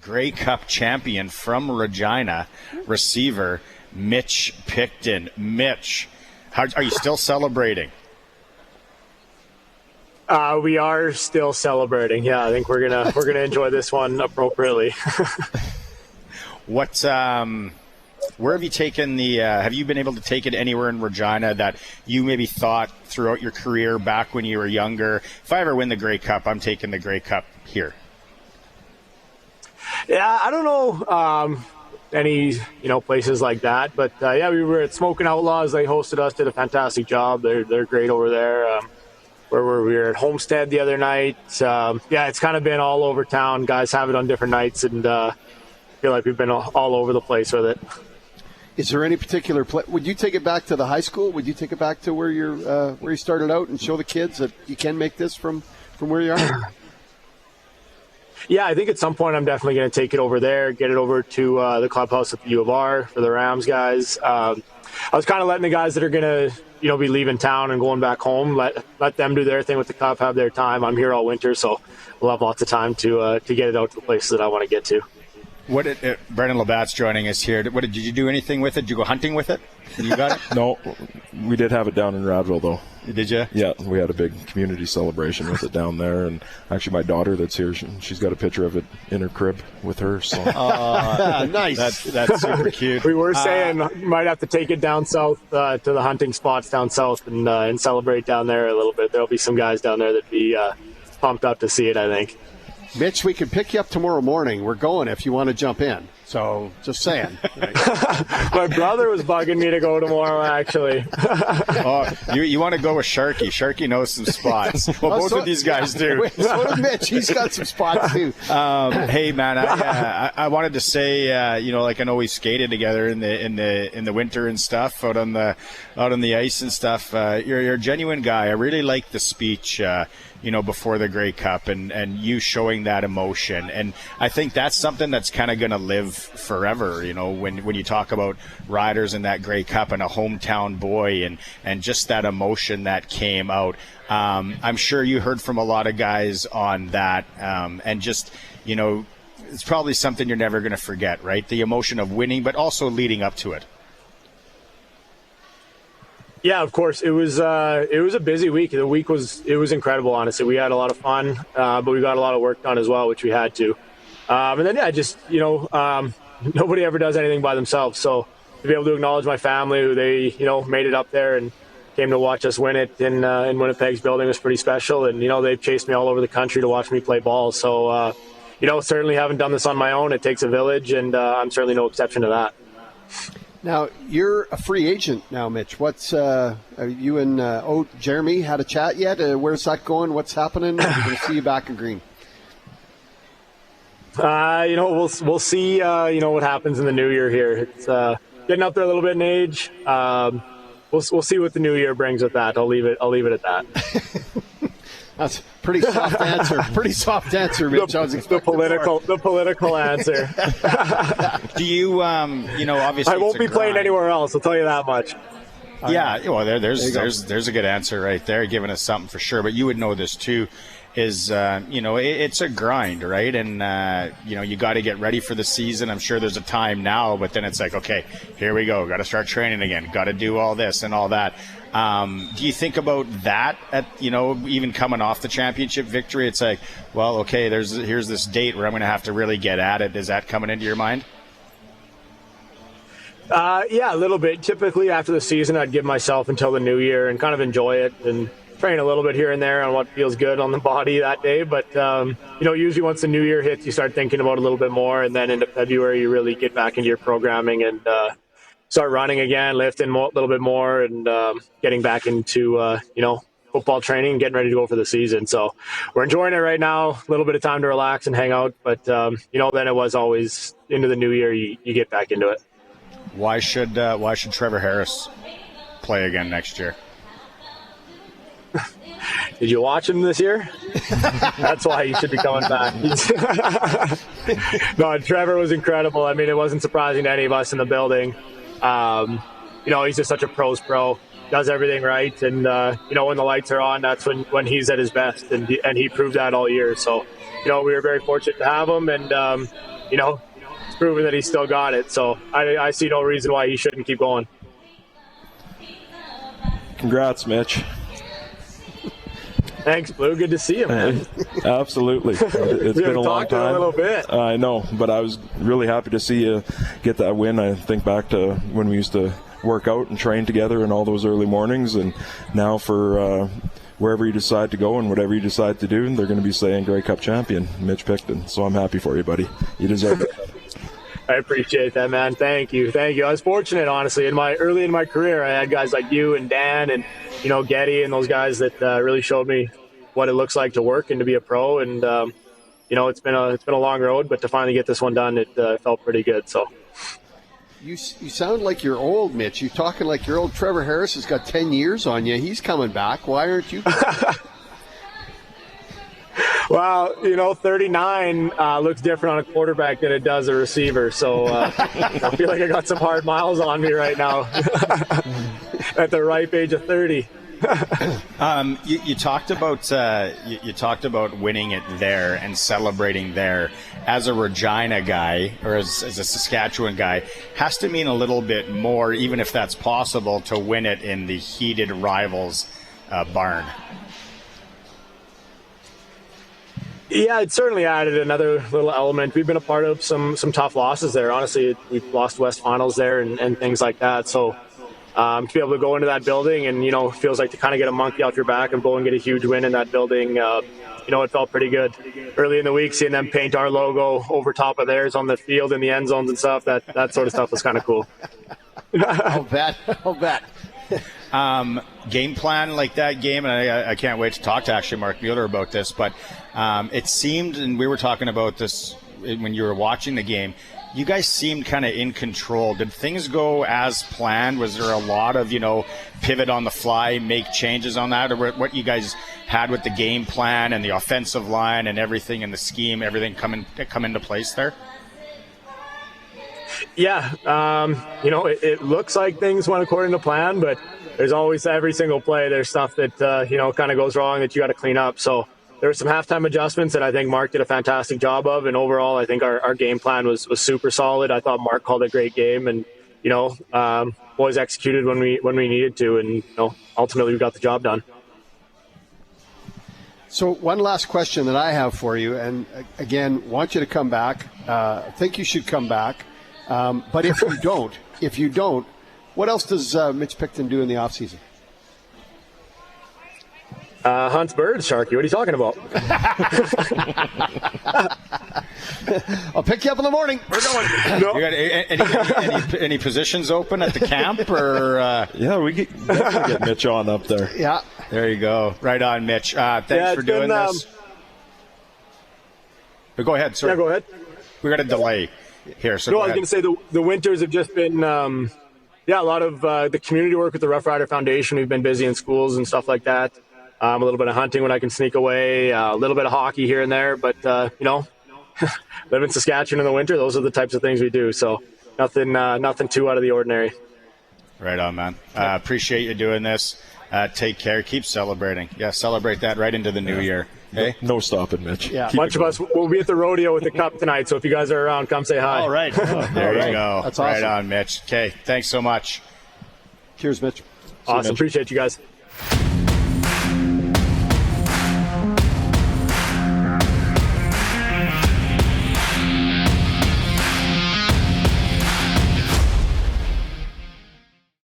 Grey Cup champion from Regina, receiver Mitch Picton. Mitch, are you still celebrating? We are still celebrating. Yeah, I think we're gonna enjoy this one appropriately. Where have you taken have you been able to take it anywhere in Regina that you maybe thought throughout your career back when you were younger, if I ever win the Grey Cup, I'm taking the Grey Cup here? Yeah, I don't know any places like that, but yeah, we were at Smoking Outlaws. They hosted us, did a fantastic job. They're great over there. Where we were at Homestead the other night. Yeah, it's kind of been all over town. Guys have it on different nights, and I feel like we've been all over the place with it. Is there any particular would you take it back to the high school? Would you take it back to where you started out and show the kids that you can make this from where you are? Yeah, I think at some point I'm definitely going to take it over there, get it over to the clubhouse at the U of R for the Rams guys. I was kind of letting the guys that are going to be leaving town and going back home, let them do their thing with the Cup, have their time. I'm here all winter, so we'll have lots of time to get it out to the places that I want to get to. Brendon LaBatte's joining us here. Did you do anything with it? Did you go hunting with it? You got it? No, we did have it down in Radville, though. Did you? Yeah, we had a big community celebration with it down there, and actually my daughter that's here, she's got a picture of it in her crib with her. So nice. That's super cute. We were saying might have to take it down south to the hunting spots down south and celebrate down there a little bit. There'll be some guys down there that'd be pumped up to see it, I think. Mitch, we can pick you up tomorrow morning. We're going if you want to jump in. So, just saying. My brother was bugging me to go tomorrow, actually. You want to go with Sharky. Sharky knows some spots. Well, both of these guys do. So does Mitch. He's got some spots, too. Hey, man, I wanted to say, I know we skated together in the winter and stuff out on the ice and stuff. You're a genuine guy. I really like the speech. Before the Grey Cup and you showing that emotion. And I think that's something that's kind of going to live forever, when you talk about riders in that Grey Cup and a hometown boy and just that emotion that came out. I'm sure you heard from a lot of guys on that. And just, it's probably something you're never going to forget, right? The emotion of winning, but also leading up to it. Yeah, of course. It was a busy week. It was incredible, honestly. We had a lot of fun, but we got a lot of work done as well, which we had to. And then, nobody ever does anything by themselves. So to be able to acknowledge my family, who they, made it up there and came to watch us win it in Winnipeg's building was pretty special. And, they've chased me all over the country to watch me play ball. So, certainly haven't done this on my own. It takes a village, and I'm certainly no exception to that. Now, you're a free agent now, Mitch. What's are you and Jeremy had a chat yet? Where's that going? What's happening? We're going to see you back in green. We'll see. What happens in the new year here. It's getting up there a little bit in age. We'll see what the new year brings with that. I'll leave it at that. That's a pretty soft answer. Pretty soft answer, Mitch. The political answer. Do you, obviously I won't be playing anywhere else. I'll tell you that much. Yeah, well, there's a good answer right there, giving us something for sure. But you would know this too. Is it's a grind, right? And you got to get ready for the season. I'm sure there's a time now, but then it's like, okay, here we go. Got to start training again. Got to do all this and all that. Do you think about that at even coming off the championship victory? It's like, well, okay, here's this date where I'm going to have to really get at it. Is that coming into your mind? Yeah, a little bit. Typically after the season, I'd give myself until the new year and kind of enjoy it and train a little bit here and there on what feels good on the body that day. But, usually once the new year hits, you start thinking about it a little bit more. And then into February, you really get back into your programming and start running again, lifting a little bit more and getting back into, football training and getting ready to go for the season. So we're enjoying it right now. A little bit of time to relax and hang out. But, then it was always into the new year, you get back into it. Why should Trevor Harris play again next year? Did you watch him this year? That's why he should be coming back. No, Trevor was incredible. I mean, it wasn't surprising to any of us in the building. He's just such a pro's pro. Does everything right. And, when the lights are on, that's when he's at his best. And he proved that all year. So, we were very fortunate to have him. And, it's proven that he's still got it. So I see no reason why he shouldn't keep going. Congrats, Mitch. Thanks, Blue. Good to see you, man. Absolutely. It's been a long time. A little bit. I know, but I was really happy to see you get that win. I think back to when we used to work out and train together in all those early mornings, and now for wherever you decide to go and whatever you decide to do, they're going to be saying Grey Cup champion Mitch Picton. So I'm happy for you, buddy. You deserve it. I appreciate that, man. Thank you. I was fortunate, honestly. Early in my career, I had guys like you and Dan and Getty and those guys that really showed me what it looks like to work and to be a pro. And it's been a long road, but to finally get this one done, it felt pretty good. So. You sound like you're old, Mitch. You're talking like you're old. Trevor Harris has got 10 years on you. He's coming back. Why aren't you? Well, 39 looks different on a quarterback than it does a receiver. So I feel like I got some hard miles on me right now at the ripe age of 30. You talked about winning it there and celebrating there. As a Regina guy or as a Saskatchewan guy, has to mean a little bit more, even if that's possible, to win it in the heated rivals barn. Yeah, it certainly added another little element. We've been a part of some tough losses there. Honestly, we've lost West Finals there and things like that. So to be able to go into that building and, it feels like to kind of get a monkey off your back and go and get a huge win in that building, it felt pretty good. Early in the week, seeing them paint our logo over top of theirs on the field in the end zones and stuff, that sort of stuff was kind of cool. I'll bet. Game plan like that game, and I can't wait to talk to actually Mark Mueller about this, but it seemed, and we were talking about this when you were watching the game, you guys seemed kind of in control. Did things go as planned? Was there a lot of, pivot on the fly, make changes on that? Or what you guys had with the game plan and the offensive line and everything and the scheme, everything come into place there? Yeah. It looks like things went according to plan, but there's always every single play, there's stuff that, kind of goes wrong that you got to clean up. So there were some halftime adjustments that I think Mark did a fantastic job of. And overall, I think our game plan was super solid. I thought Mark called a great game and, boys executed when we needed to. And, ultimately we got the job done. So one last question that I have for you, and again, want you to come back. I think you should come back. But if you don't, what else does Mitch Picton do in the offseason? Hunts birds, Sharky. What are you talking about? I'll pick you up in the morning. We're going. No. You got any positions open at the camp? Or Yeah, we definitely get Mitch on up there. Yeah. There you go. Right on, Mitch. Thanks for doing this. But go ahead. Sorry. Yeah, go ahead. We got a delay here. So I was going to say the winters have just been, a lot of the community work with the Rough Rider Foundation. We've been busy in schools and stuff like that. A little bit of hunting when I can sneak away, a little bit of hockey here and there. But, live in Saskatchewan in the winter, those are the types of things we do. So nothing too out of the ordinary. Right on, man. Appreciate you doing this. Take care. Keep celebrating. Yeah, celebrate that right into the new year. Hey? No stopping, Mitch. Yeah. A bunch of us will be at the rodeo with the Cup tonight, so if you guys are around, come say hi. All right. There you go. That's awesome. Right on, Mitch. Okay, thanks so much. Cheers, Mitch. Awesome. Appreciate you guys.